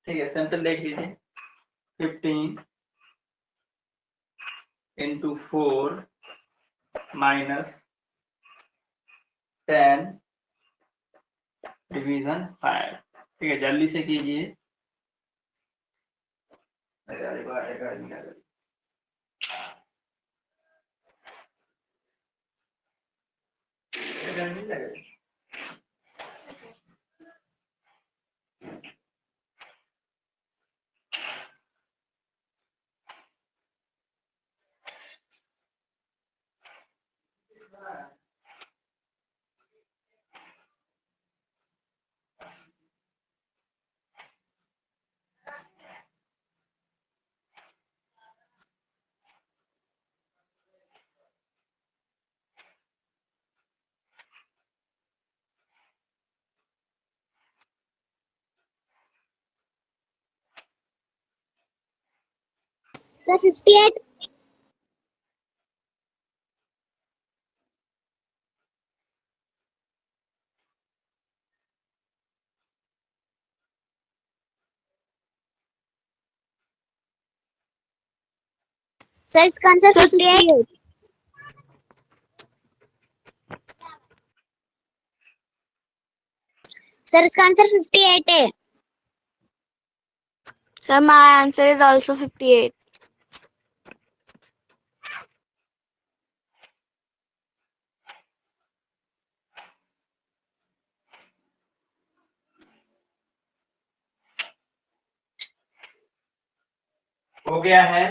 ठीक है, सिंपल देख लीजिए। 15 इंटू 4 माइनस 10 डिवीजन 5, ठीक है, जल्दी से कीजिए। सर 58। सर इसका आंसर 58। सर इसका आंसर 58 है। Sir my answer is also 58। हो गया है।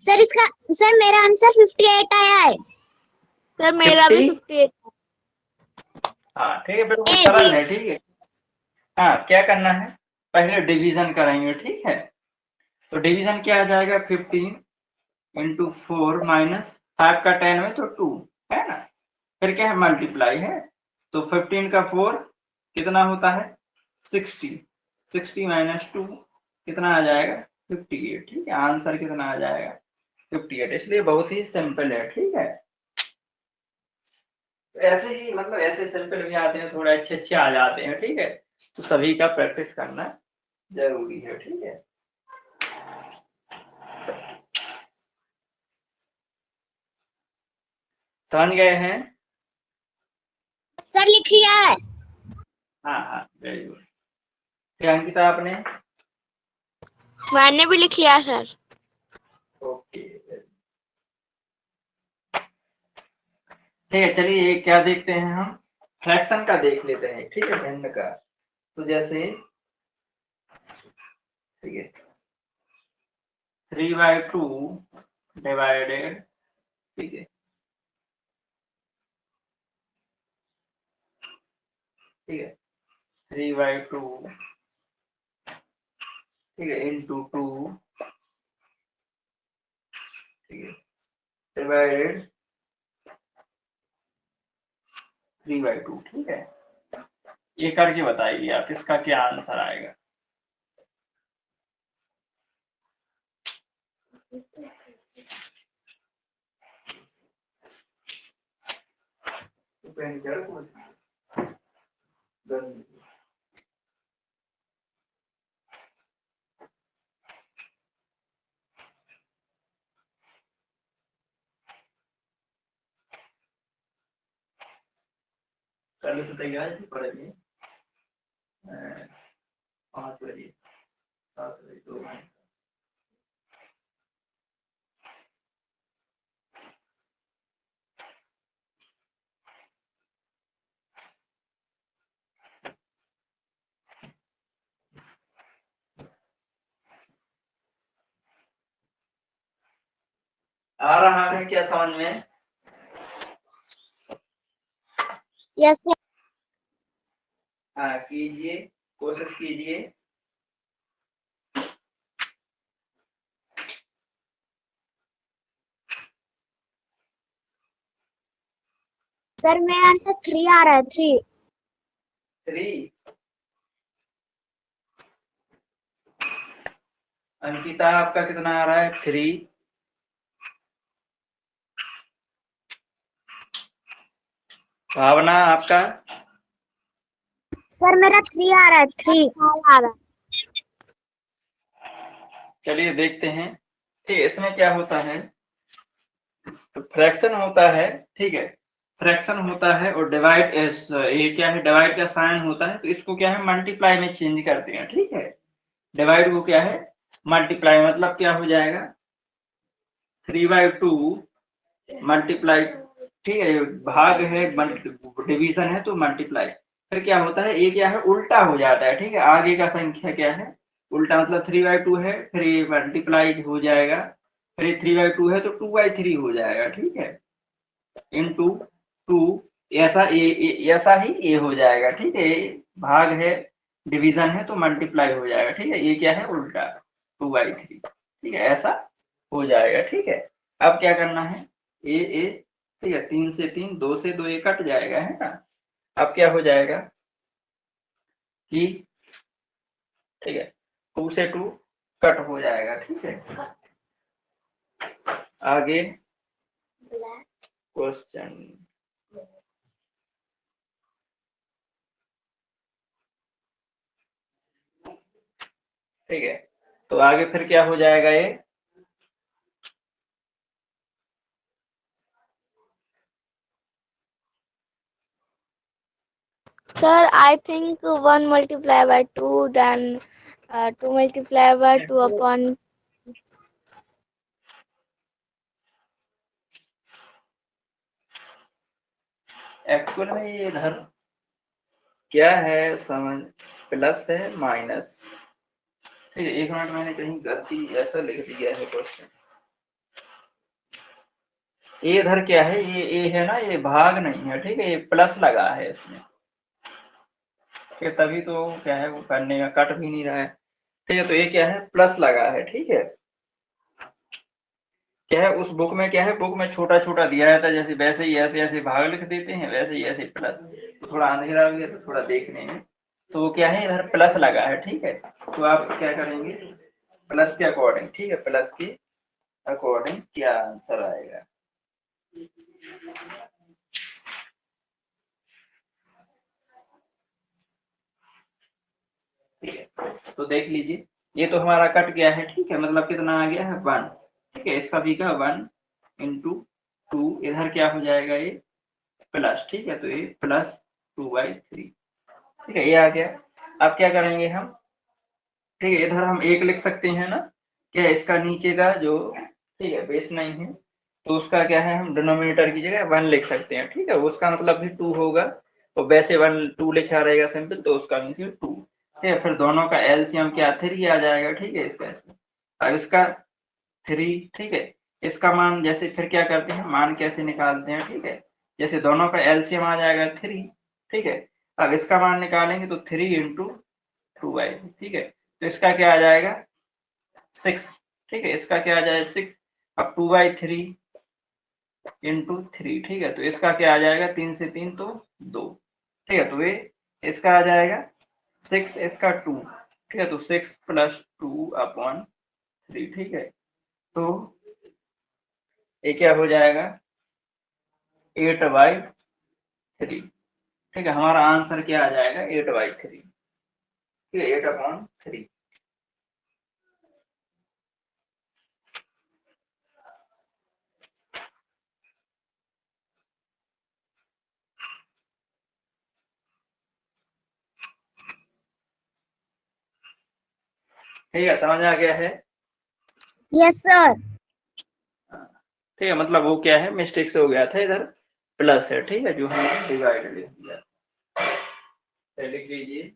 सर मेरा आंसर 58 आया है। सर मेरा भी 58। हाँ ठीक है, बिल्कुल सरल है। ठीक है, हाँ क्या करना है, पहले डिवीजन करेंगे। ठीक है, तो डिवीजन क्या आ जाएगा, 15 इंटू 4 माइनस 5 का 10 में तो 2 है ना, फिर क्या है मल्टीप्लाई है, तो 15 का 4 कितना होता है 60, 60 माइनस 2 कितना आ जाएगा 58। ठीक है, आंसर कितना आ जाएगा 58, इसलिए बहुत ही सिंपल है। ठीक है, तो ऐसे ही मतलब ऐसे सिंपल भी आते हैं, थोड़ा अच्छे अच्छे आ जाते हैं। ठीक है, तो सभी का प्रैक्टिस करना जरूरी है। ठीक है, समझ गए हैं। सर लिख लिया है। हाँ हाँ वेरी गुड। फिर अंकिता आपने, मैंने भी लिख लिया सर। ओके ठीक है, चलिए ये क्या देखते हैं हम, फ्रैक्शन का देख लेते हैं। ठीक है, भिन्न का, तो जैसे ठीक है 3/2 डिवाइडेड, ठीक है ठीक है 3/2 ठीक है इंटू 2 ठीक है डिवाइडेड 3/2। ठीक है, ये करके बताइए आप इसका क्या आंसर आएगा। कल से तैयार पड़ेगी 5 बजे 7 बजे 2 घंटे। आ रहा है क्या समझ में? Yes sir. हाँ कीजिए, कोशिश कीजिए। सर मेरा आंसर 3 आ रहा है। 3। 3 अंकिता आपका कितना आ रहा है 3, भावना आपका सर मेरा 3 आ रहा है। 3 आ रहा है। चलिए देखते हैं। ठीक है, इसमें क्या होता है, तो फ्रैक्शन होता है। ठीक है, फ्रैक्शन होता है और डिवाइड, ये क्या है डिवाइड का साइन होता है, तो इसको क्या है मल्टीप्लाई में चेंज करते हैं। ठीक है, डिवाइड को क्या है मल्टीप्लाई, मतलब क्या हो जाएगा 3/2 मल्टीप्लाई। ठीक है, भाग है डिवीजन है तो मल्टीप्लाई, फिर क्या होता है ये क्या है उल्टा हो जाता है। ठीक है, आगे का संख्या क्या है उल्टा, मतलब 3/2 है, फिर ये मल्टीप्लाई हो जाएगा, फिर ये 3/2 है तो 2/3 हो जाएगा। ठीक है, इंटू 2, ऐसा ऐसा ही ये हो जाएगा। ठीक है, भाग है डिवीजन है तो मल्टीप्लाई हो जाएगा। ठीक है, ये क्या है उल्टा 2/3। ठीक है, ऐसा हो जाएगा। ठीक है, अब क्या करना है ए ठीक है 3 से 3, 2 से 2 ये कट जाएगा, है ना। अब क्या हो जाएगा कि ठीक है 2 से 2 कट हो जाएगा। ठीक है, आगे क्वेश्चन, ठीक है तो आगे फिर क्या हो जाएगा ये Sir, I think 1 multiplied by 2, then 2 multiplied by 2 upon actual में ये इधर क्या है समझ, प्लस है माइनस, ठीक है। एक मिनट, मैंने कहीं गलती ऐसा लिख दिया है क्वेश्चन। ये इधर क्या है, ये ए है ना, ये भाग नहीं है, ठीक है, ये प्लस लगा है इसमें, ठीक है, तभी तो क्या है वो करने में कट भी नहीं रहा है, ठीक है। तो ये क्या है, प्लस लगा है, ठीक है। क्या है उस बुक में, क्या है बुक में छोटा छोटा दिया रहता है, जैसे वैसे ही ऐसे ऐसे भाग लिख देते हैं, वैसे ही ऐसे प्लस। तो थोड़ा अंधेरा भी है तो थोड़ा देखने में, तो वो क्या है इधर प्लस लगा है, ठीक है। तो आप क्या करेंगे, प्लस के अकॉर्डिंग, ठीक है, प्लस के अकॉर्डिंग क्या आंसर आएगा। ठीक है, तो देख लीजिए, ये तो हमारा कट गया है, ठीक है, मतलब कितना आ गया है 1, ठीक है। इसका भी का 1 इंटू 2, इधर क्या हो जाएगा ये प्लस, ठीक है, तो ये प्लस 2/3, ठीक है, ये आ गया। अब क्या करेंगे हम, ठीक है, इधर हम 1 लिख सकते हैं ना, क्या है इसका नीचे का जो, ठीक है, बेस नहीं है, तो उसका क्या है हम डिनोमिनेटर की जगह 1 लिख सकते हैं, ठीक है, उसका मतलब भी 2 होगा, तो वैसे 1 2 लिखा रहेगा सिंपल, तो उसका मीन्स 2, ठीक है। फिर दोनों का एलसीएम क्या 3 आ जाएगा, ठीक है, इसका इसका अब इसका 3, ठीक है। इसका मान जैसे फिर क्या करते हैं, मान कैसे निकालते हैं, ठीक है, जैसे दोनों का एलसीएम आ जाएगा 3, ठीक है। अब इसका मान निकालेंगे तो 3 इंटू 2y, ठीक है, तो इसका क्या आ जाएगा 6, ठीक है, इसका क्या आ जाएगा 6। अब 2/3 इंटू 3, ठीक है, तो इसका क्या आ जाएगा 3 से 3 तो 2, ठीक है, तो ये इसका आ जाएगा 6, इसका 2, ठीक है, तो 6 प्लस 2/3, ठीक है, तो ये क्या हो जाएगा 8/3, ठीक है, हमारा आंसर क्या आ जाएगा 8/3, ठीक है, 8/3। ठीक है, समझ आ गया है। Yes, sir. ठीक है, मतलब वो क्या है मिस्टेक से हो गया था, इधर प्लस है, ठीक है, जो हमने डिवाइड लिख दिया, लिख लीजिए।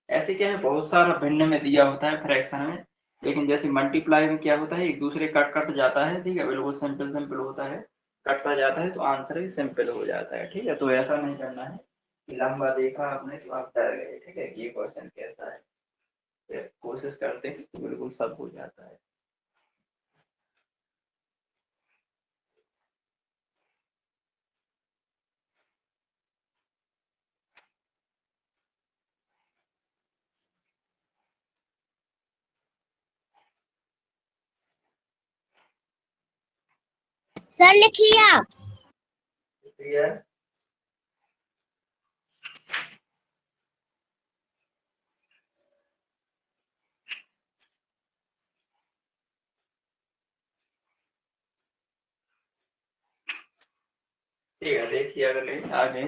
ऐसे क्या है बहुत सारा भिन्न में दिया होता है फ्रैक्शन में, लेकिन जैसे मल्टीप्लाई में क्या होता है एक दूसरे कट कट जाता है, ठीक है, बिल्कुल सिंपल सिंपल होता है, कटता जाता है तो आंसर भी सिंपल हो जाता है, ठीक है। तो ऐसा नहीं करना है कि लंबा देखा आपने तो आप डर गए, ठीक है, कि ये क्वेश्चन कैसा है, कोशिश करते हैं तो बिल्कुल सब हो जाता है। Sir, लिख लिया। क्लियर। ठीक है, देखिए अगले आगे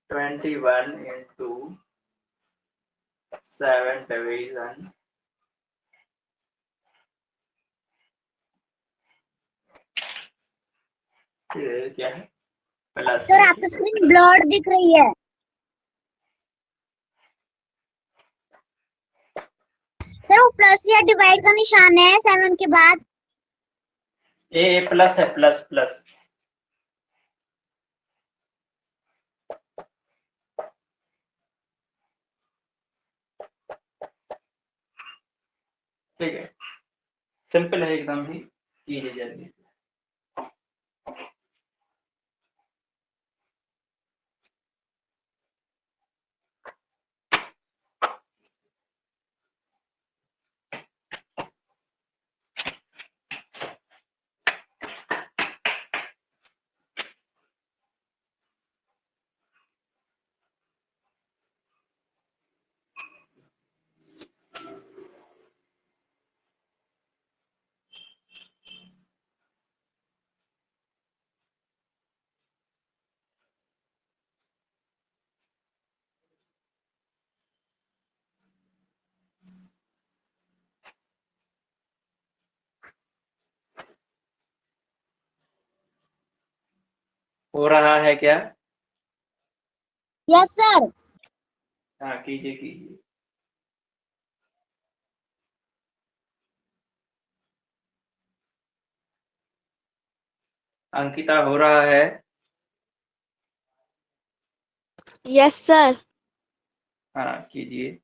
21 इंटू 7 डिवीजन, क्या है प्लस सर है, आपकी ठीक है, स्क्रीन प्लस। ब्लर्ड दिख रही है। सर वो प्लस या डिवाइड का निशान है 7 के बाद। ये प्लस है, प्लस प्लस, ठीक है, सिंपल है एकदम ही, कीजिए जल्दी से। हो रहा है क्या? Yes sir. हाँ कीजिए कीजिए। अंकिता हो रहा है? Yes sir. हाँ कीजिए।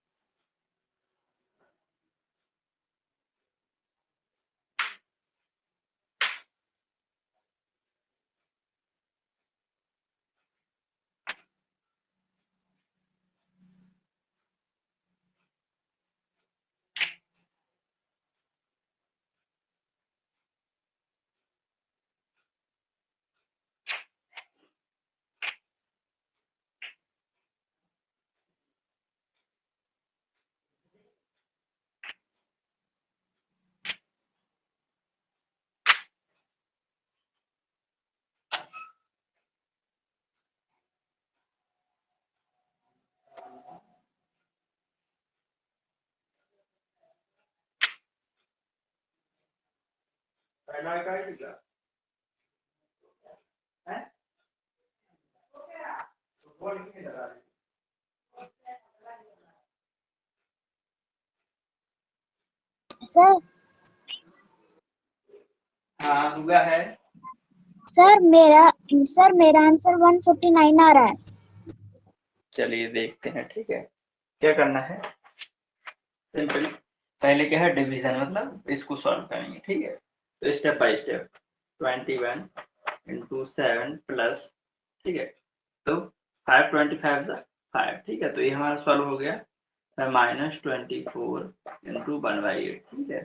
पहला इकाई लिखा है? वो लिखने लगा है। सर हाँ हुआ है। सर मेरा आंसर 149 आ रहा है। चलिए देखते हैं, ठीक है। क्या करना है? सिंपल, पहले क्या है डिवीजन, मतलब इसको सॉल्व करेंगे, ठीक है। तो step by step 21 into 7 plus, ठीक है। तो 525 5, ठीक है। तो ये हमारा सॉल्व हो गया -24 इंटू 1/8, ठीक है।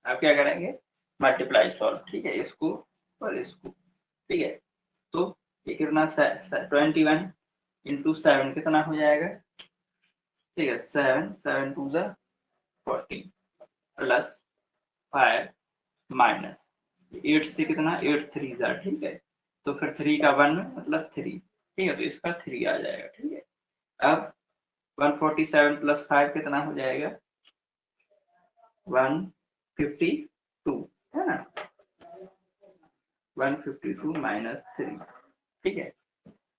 अब क्या करेंगे? मल्टीप्लाई सॉल्व, ठीक है, इसको और इसको, ठीक है। तो ये कितना 21 इंटू 7 कितना हो जाएगा? ठीक है, 7 2 14 प्लस 5 माइनस 8 से कितना 8 3 ठीक है। तो फिर 3 का 1 मतलब 3, ठीक है। तो इसका 3 आ जाएगा, ठीक है। अब 147 प्लस 5 कितना हो जाएगा? 152, है ना। 152 माइनस 3, ठीक है।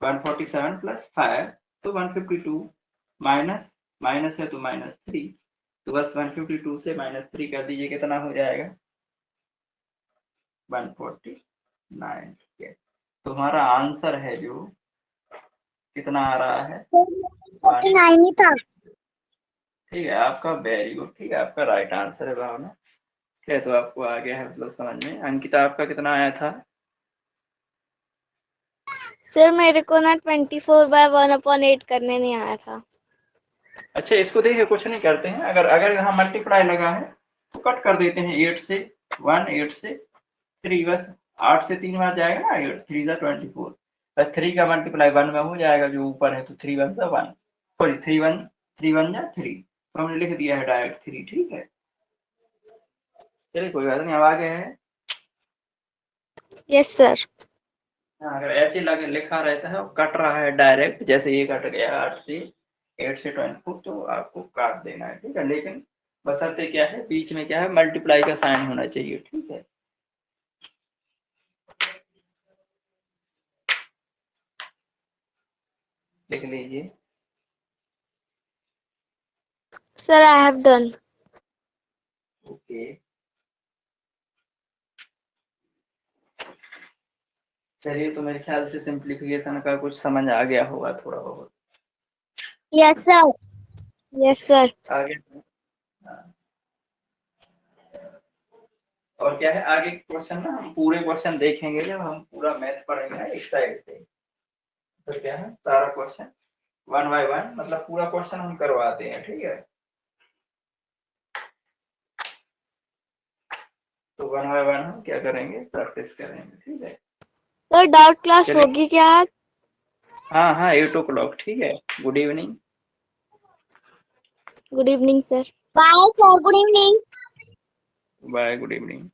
147 प्लस 5 तो 152, माइनस माइनस है तो -3, तो बस 152 से -3 कर दीजिए, कितना हो जाएगा? 149, ठीक है। तो हमारा आंसर है जो कितना आ रहा है? 49 ही था। ठीक है, आपका वेरी गुड, ठीक है, आपका राइट आंसर है भावना। ठीक है, तो आपको आ गया है मतलब समझ में। अंकिता आपका कितना आया था? सर मेरे को ना 24/1/8 करने नहीं आया था। अच्छा, इसको देखिए, कुछ नहीं करते हैं, अगर अगर यहाँ मल्टीप्लाई लगा है तो कट कर देते हैं। 8 से 1, 8 से 3, बस 8 से 3 बार जाएगा ना, 8 3 जा 24, बस 3 का मल्टीप्लाई 1 में हो जाएगा जो ऊपर है, तो 3 1 जा 1, सॉरी 3 1 जा 3, तो हमने लिख दिया है डायरेक्ट 3, ठीक है। चलिए कोई बात नहीं, अब आगे है। Yes sir. अगर ऐसे लगे लिखा रहता है और कट रहा है डायरेक्ट, जैसे ये कट गया 8 से 24, तो आपको काट देना है, ठीक है। लेकिन बशर्ते क्या है, बीच में क्या है, मल्टीप्लाई का साइन होना चाहिए, ठीक है। लिख लीजिए। Sir I have done. Okay, चलिए, तो मेरे ख्याल से सिंप्लीफिकेशन का कुछ समझ आ गया होगा थोड़ा बहुत। Yes sir. Yes sir. आगे हाँ। और क्या है आगे क्वेश्चन ना, हम पूरे क्वेश्चन देखेंगे जब हम पूरा मैथ पढ़ेंगे ना एक साइड से। तो क्या है, सारा क्वेश्चन 1 बाय 1, मतलब पूरा क्वेश्चन हम करवाते हैं, ठीक है। तो 1 बाय 1 हम क्या करेंगे, प्रैक्टिस करेंगे, ठीक है। सर डाउट क्लास चलिए, होगी क्या आज? हाँ हाँ 8 o'clock, ठीक है। Good evening. Good evening sir. Bye sir, good evening. Bye, good evening.